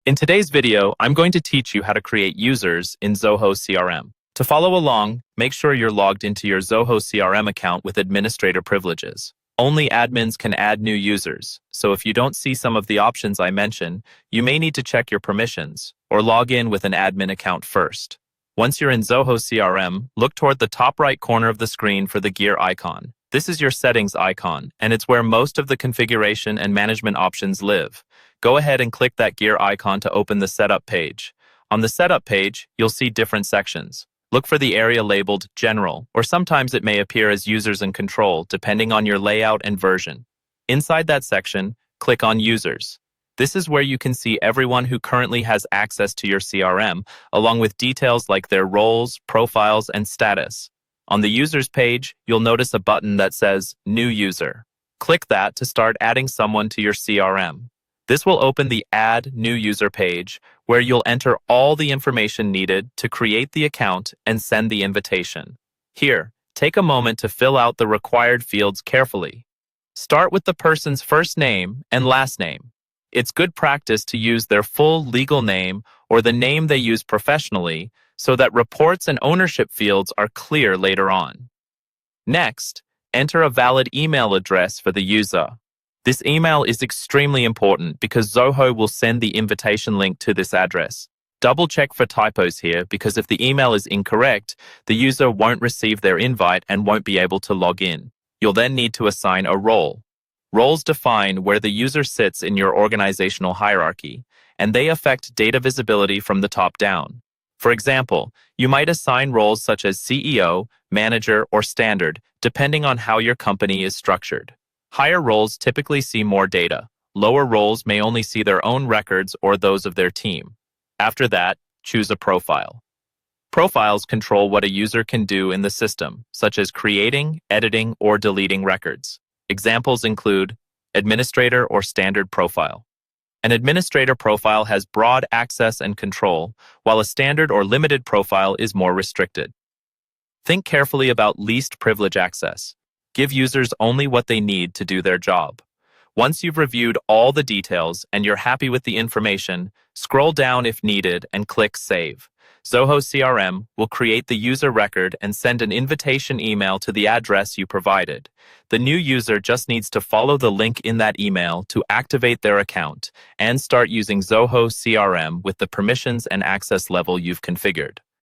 In today's video, I'm going to teach you how to create users in Zoho CRM. To follow along, make sure you're logged into your Zoho CRM account with administrator privileges. Only admins can add new users, so if you don't see some of the options I mentioned, you may need to check your permissions or log in with an admin account first. Once you're in Zoho CRM, look toward the top right corner of the screen for the gear icon. This is your settings icon, and it's where most of the configuration and management options live. Go ahead and click that gear icon to open the setup page. On the setup page, you'll see different sections. Look for the area labeled General, or sometimes it may appear as Users and Control, depending on your layout and version. Inside that section, click on Users. This is where you can see everyone who currently has access to your CRM, along with details like their roles, profiles, and status. On the Users page, you'll notice a button that says New User. Click that to start adding someone to your CRM. This will open the Add New User page, where you'll enter all the information needed to create the account and send the invitation. Here, take a moment to fill out the required fields carefully. Start with the person's first name and last name. It's good practice to use their full legal name or the name they use professionally so that reports and ownership fields are clear later on. Next, enter a valid email address for the user. This email is extremely important because Zoho will send the invitation link to this address. Double check for typos here because if the email is incorrect, the user won't receive their invite and won't be able to log in. You'll then need to assign a role. Roles define where the user sits in your organizational hierarchy, and they affect data visibility from the top down. For example, you might assign roles such as CEO, manager, or standard, depending on how your company is structured. Higher roles typically see more data. Lower roles may only see their own records or those of their team. After that, choose a profile. Profiles control what a user can do in the system, such as creating, editing, or deleting records. Examples include administrator or standard profile. An administrator profile has broad access and control, while a standard or limited profile is more restricted. Think carefully about least privilege access. Give users only what they need to do their job. Once you've reviewed all the details and you're happy with the information, scroll down if needed and click Save. Zoho CRM will create the user record and send an invitation email to the address you provided. The new user just needs to follow the link in that email to activate their account and start using Zoho CRM with the permissions and access level you've configured.